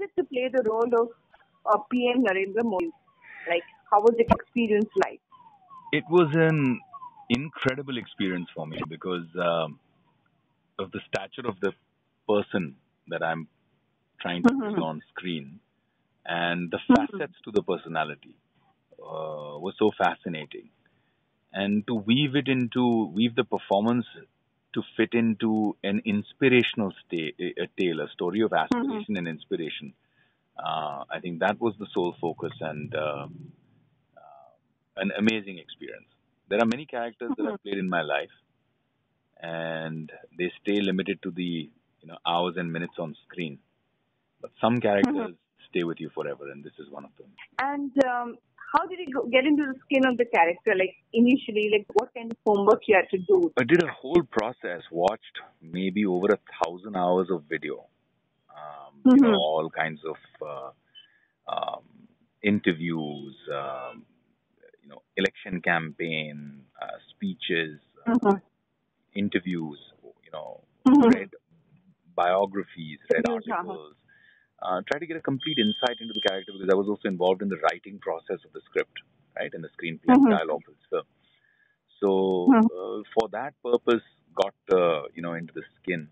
it to play the role of PM Narendra Modi? Like, how was the experience like? It was an incredible experience for me because of the stature of the person that I'm trying to bring Mm-hmm. on screen, and the Mm-hmm. facets to the personality was so fascinating. And to weave the performance to fit into an inspirational a tale, a story of Mm-hmm. aspiration and inspiration. I think that was the sole focus and an amazing experience. There are many characters that I've played in my life, and they stay limited to the hours and minutes on screen. But some Mm-hmm. characters stay with you forever, and this is one of them. And how did you get into the skin of the character? Like initially, like what kind of homework you had to do? I did a whole process, watched maybe over 1,000 hours of video, Mm-hmm. all kinds of um, interviews, election campaign, speeches, Mm-hmm. interviews, Mm-hmm. read biographies, read Use, uh-huh. articles, try to get a complete insight into the character because I was also involved in the writing process of the script, right, and the screenplay and Mm-hmm. dialogue for this film. So Mm-hmm. for that purpose, got into the skin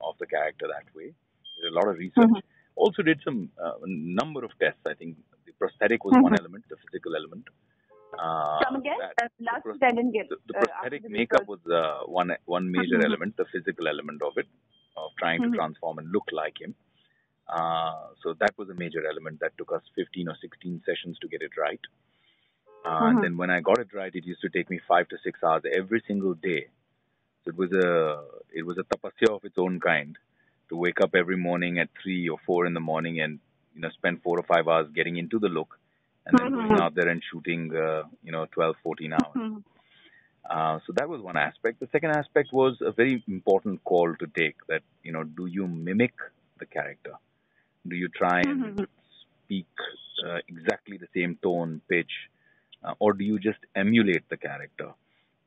of the character that way. Did a lot of research. Mm-hmm. Also did some number of tests. I think the prosthetic was one Mm-hmm. element, the physical element. Come again? That Last bit I didn't get the after prosthetic the makeup research. was one major Mm-hmm. element, the physical element of it, of trying to Mm-hmm. transform and look like him. So that was a major element that took us 15 or 16 sessions to get it right. And Mm-hmm. then when I got it right, it used to take me 5 to 6 hours every single day. So it was a tapasya of its own kind to wake up every morning at 3 or 4 in the morning and spend 4 or 5 hours getting into the look, and then going Mm-hmm. out there and shooting 12, 14 hours. Mm-hmm. So that was one aspect. The second aspect was a very important call to take. That do you mimic the character? Do you try and Mm-hmm. speak exactly the same tone, pitch, or do you just emulate the character?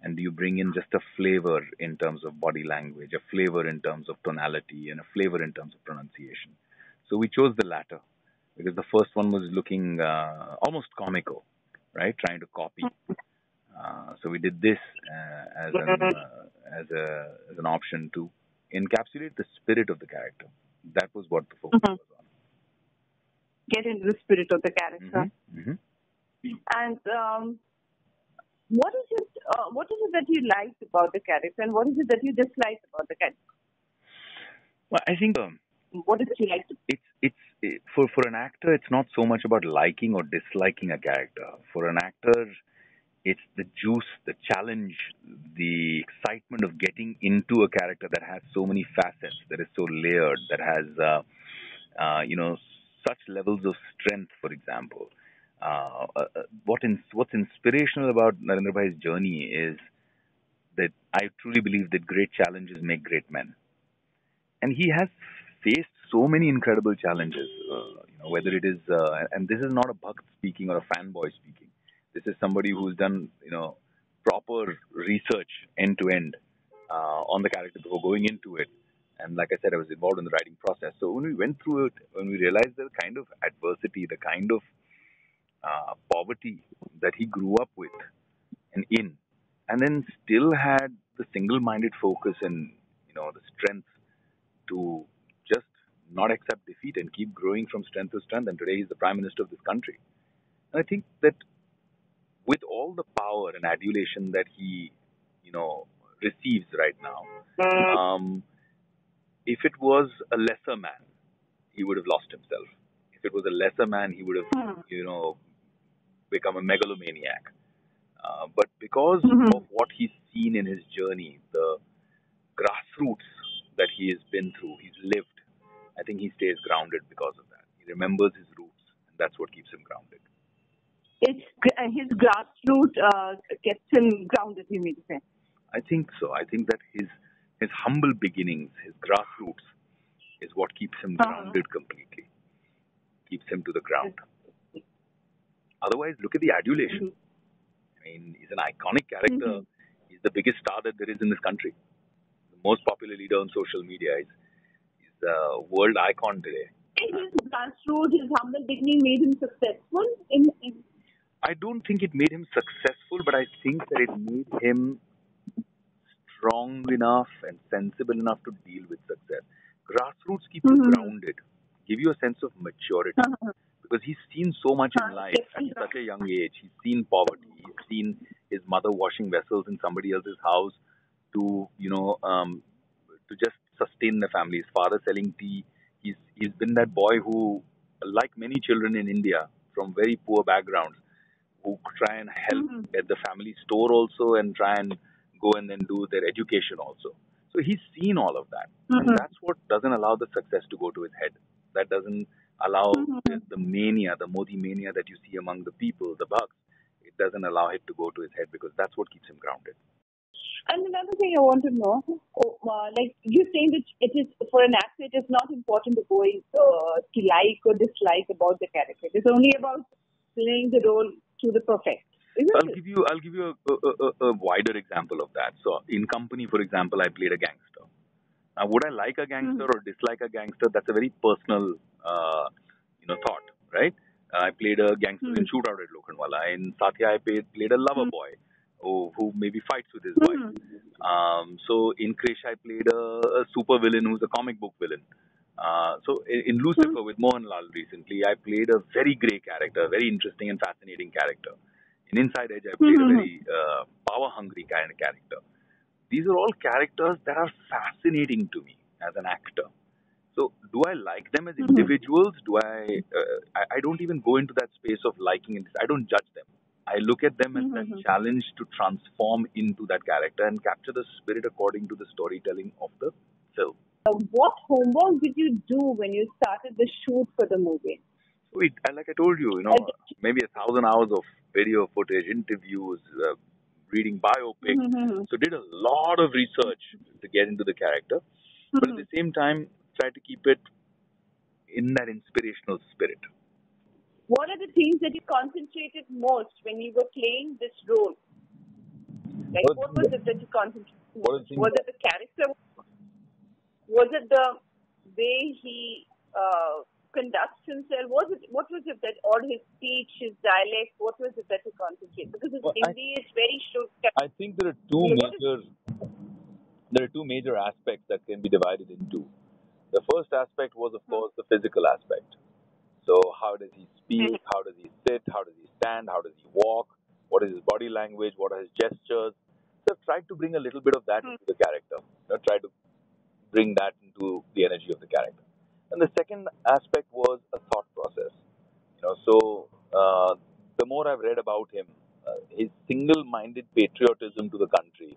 And do you bring in just a flavor in terms of body language, a flavor in terms of tonality, and a flavor in terms of pronunciation? So we chose the latter because the first one was looking almost comical, right? Trying to copy. So we did this as an option to encapsulate the spirit of the character. That was what the focus Mm-hmm. was on. Get into the spirit of the character. Mm-hmm. And what is it that you liked about the character, and what is it that you disliked about the character? Well, I think What is it you liked? for an actor, it's not so much about liking or disliking a character. For an actor, it's the juice, the challenge, the excitement of getting into a character that has so many facets, that is so layered, that has such levels of strength. For example, what's inspirational about Narendra Bhai's journey is that I truly believe that great challenges make great men, and he has faced so many incredible challenges. Whether it is, and this is not a Bhakt speaking or a fanboy speaking. This is somebody who's done, proper research end to end on the character before going into it. And like I said, I was involved in the writing process. So when we went through it, when we realized the kind of adversity, the kind of poverty that he grew up with and in, and then still had the single-minded focus and the strength to just not accept defeat and keep growing from strength to strength. And today he's the prime minister of this country. And I think that with all the power and adulation that he, receives right now, if it was a lesser man, he would have lost himself. If it was a lesser man, he would have, Mm-hmm. become a megalomaniac. But because Mm-hmm. of what he's seen in his journey, the grassroots that he has been through, he's lived, I think he stays grounded because of that. He remembers his roots, and that's what keeps him grounded. It's his grassroots kept him grounded. You mean to say? I think so. I think that his humble beginnings, his grassroots, is what keeps him grounded completely, keeps him to the ground. Otherwise, look at the adulation. I mean, he's an iconic character. He's the biggest star that there is in this country. The most popular leader on social media. He's a world icon today. his grassroots, his humble beginning made him successful in I don't think it made him successful, but I think that it made him strong enough and sensible enough to deal with success. Grassroots keep you grounded, give you a sense of maturity. Because he's seen so much in life at such a young age. He's seen poverty. He's seen his mother washing vessels in somebody else's house to, to just sustain the family. His father selling tea. He's been that boy who, like many children in India from very poor backgrounds, who try and help at the family store also and try and go and then do their education also. So he's seen all of that. And that's what doesn't allow the success to go to his head. That doesn't allow the mania, the Modi mania that you see among the people, the bugs. It doesn't allow it to go to his head because that's what keeps him grounded. And another thing I want to know, like you saying that it is for an actor, it is not important to go to like or dislike about the character. It's only about playing the role to the perfect. I'll give you a wider example of that. So in Company, for example, I played a gangster. Now, would I like a gangster or dislike a gangster? That's a very personal, thought, right? I played a gangster in Shootout at Lokhandwala. In Satya, I played a lover boy who maybe fights with his wife. So in Krish, I played a super villain who's a comic book villain. So in Lucifer with Mohan Lal recently, I played a very grey character, a very interesting and fascinating character. In Inside Edge, I played a very power-hungry kind of character. These are all characters that are fascinating to me as an actor. So, do I like them as individuals? I don't even go into that space of liking it. I don't judge them. I look at them as a challenge to transform into that character and capture the spirit according to the storytelling of the film. What homework did you do when you started the shoot for the movie? So, like I told you, maybe 1,000 hours of video footage, interviews, reading biopics. So did a lot of research to get into the character, but at the same time try to keep it in that inspirational spirit. What are the things that you concentrated most when you were playing this role? Like what was it that you concentrated most? Was it the character? Was it the way he conducts himself? What was it that all his speech, his dialect, what was it that you concentrated? Because his Hindi is very short. I think there are two major aspects that can be divided into. The first aspect was, of course, the physical aspect. So how does he speak? How does he sit? How does he stand? How does he walk? What is his body language? What are his gestures? So I've tried to bring a little bit of that into the character. Try to bring that into the energy of the character. And the second aspect was a thought process. The more I've read about him, his single-minded patriotism to the country,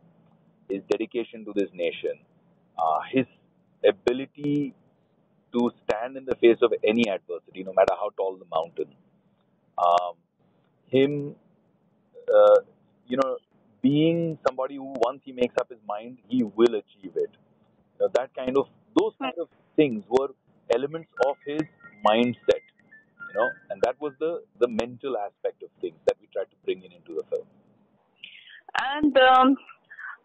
his dedication to this nation, his ability to stand in the face of any adversity, no matter how tall the mountain. Him, uh, being somebody who once he makes up his mind, he will achieve it. Those kind of things were elements of his mindset, and that was the mental aspect of things that we tried to bring into the film. And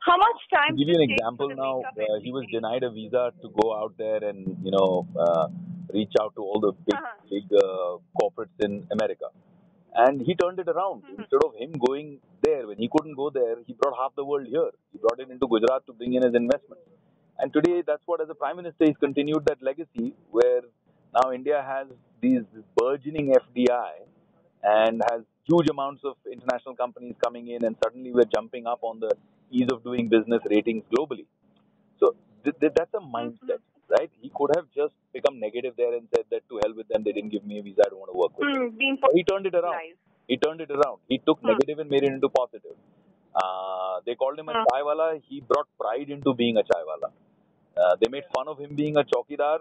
how much time? To give you an example now, he was denied a visa to go out there and reach out to all the big corporates in America, and he turned it around. Instead of him going there, when he couldn't go there, he brought half the world here. He brought it into Gujarat to bring in his investment. And today, that's what, as a prime minister, he's continued that legacy, where now India has these burgeoning FDI and has huge amounts of international companies coming in, and suddenly we're jumping up on the ease of doing business ratings globally. So that's a mindset, right? He could have just become negative there and said that to hell with them, they didn't give me a visa, I don't want to work with them. But he turned it around. He took negative and made it into positive. They called him a chaiwala. He brought pride into being a chaiwala. They made fun of him being a chowkidar.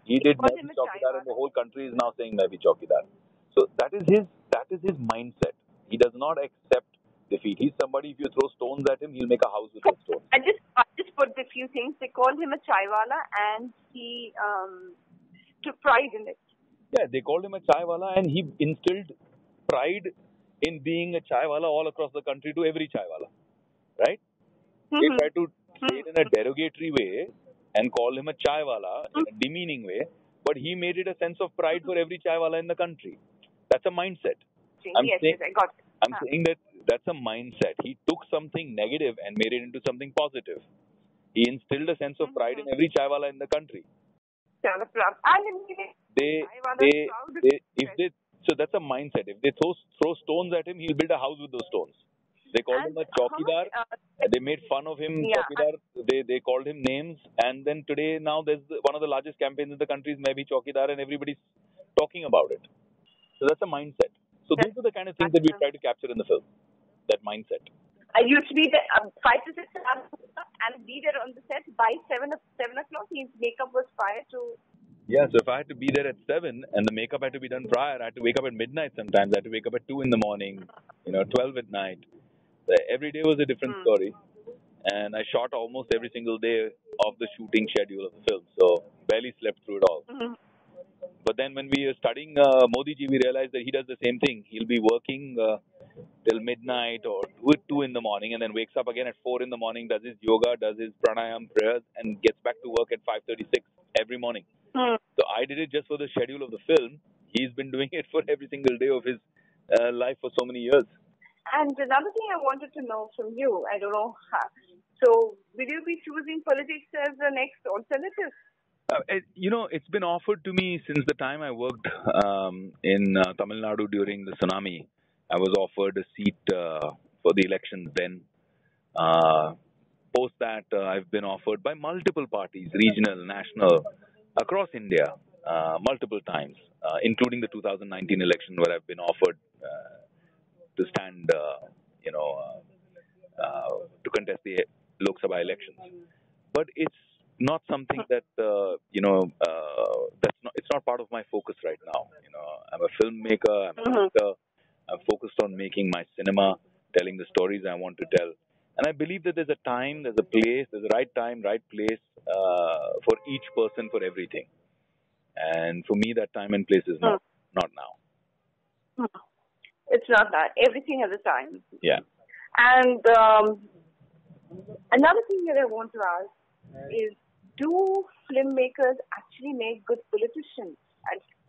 He did Main Chowkidar, and the whole country is now saying Main Chowkidar. So that is his mindset. He does not accept defeat. He's somebody, if you throw stones at him, he'll make a house with those stones. I just put a few things. They called him a chaiwala, and he took pride in it. Yeah, they called him a chaiwala, and he instilled pride in being a chaiwala all across the country to every chaiwala, right? They try to say it in a derogatory way and call him a chaiwala in a demeaning way, but he made it a sense of pride for every chaiwala in the country. That's a mindset. Yes, I got it. I'm saying that that's a mindset. He took something negative and made it into something positive. He instilled a sense of pride in every chaiwala in the country. So that's a mindset. If they throw stones at him, he'll build a house with those stones. They called him a chowkidar. They made fun of him, chowkidar. They called him names. And then today, now there's one of the largest campaigns in the country is maybe chowkidar, and everybody's talking about it. So that's a mindset. So these are the kind of things that we try to capture in the film. That mindset. I used to be there 5 to 6 hours and be there on the set by 7 o'clock. His makeup was prior to. Yeah, so if I had to be there at 7 and the makeup had to be done prior, I had to wake up at midnight sometimes. I had to wake up at 2 in the morning, 12 at night. Every day was a different story. And I shot almost every single day of the shooting schedule of the film. So barely slept through it all. But then when we were studying Modi ji, we realized that he does the same thing. He'll be working till midnight or 2 in the morning and then wakes up again at 4 in the morning, does his yoga, does his pranayam prayers and gets back to work at 5:36 every morning. So I did it just for the schedule of the film. He's been doing it for every single day of his life for so many years. And another thing I wanted to know from you, I don't know, so will you be choosing politics as the next alternative? It's been offered to me since the time I worked in Tamil Nadu during the tsunami. I was offered a seat for the elections then. Post that, I've been offered by multiple parties, regional, national, across India, multiple times, including the 2019 election where I've been offered to stand, to contest the Lok Sabha elections. But it's not something that it's not part of my focus right now. I'm a filmmaker. I'm an actor. I'm focused on making my cinema, telling the stories I want to tell. And I believe that there's a time, there's a place, there's a right time, right place for each person, for everything. And for me, that time and place is not now. It's not that. Everything has a time. Yeah. And another thing that I want to ask is, do filmmakers actually make good politicians?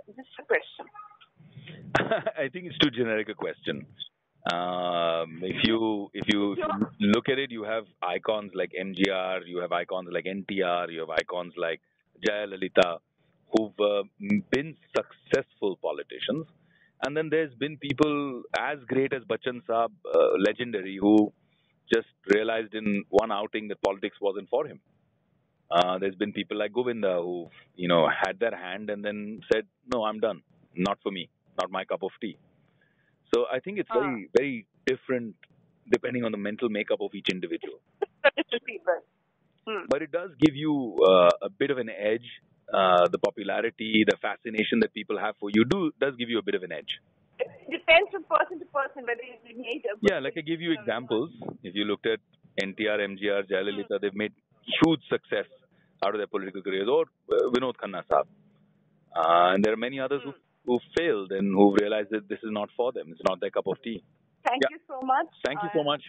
Just a question. I think it's too generic a question. If you look at it, you have icons like MGR, you have icons like NTR, you have icons like Jayalalitha, who've been successful politicians. And then there's been people as great as Bachchan Saab, legendary, who just realized in one outing that politics wasn't for him. There's been people like Govinda who, had their hand and then said, no, I'm done. Not for me. Not my cup of tea. So I think it's very, very different depending on the mental makeup of each individual. But it does give you a bit of an edge. The popularity, the fascination that people have for you does give you a bit of an edge. It depends from person to person whether it's made. Yeah, like I give you examples. If you looked at NTR, MGR, Jayalalitha, they've made huge success out of their political careers. Or Vinod Khanna Saab. And there are many others who failed and who realized that this is not for them. It's not their cup of tea. Thank you so much. Thank you so much.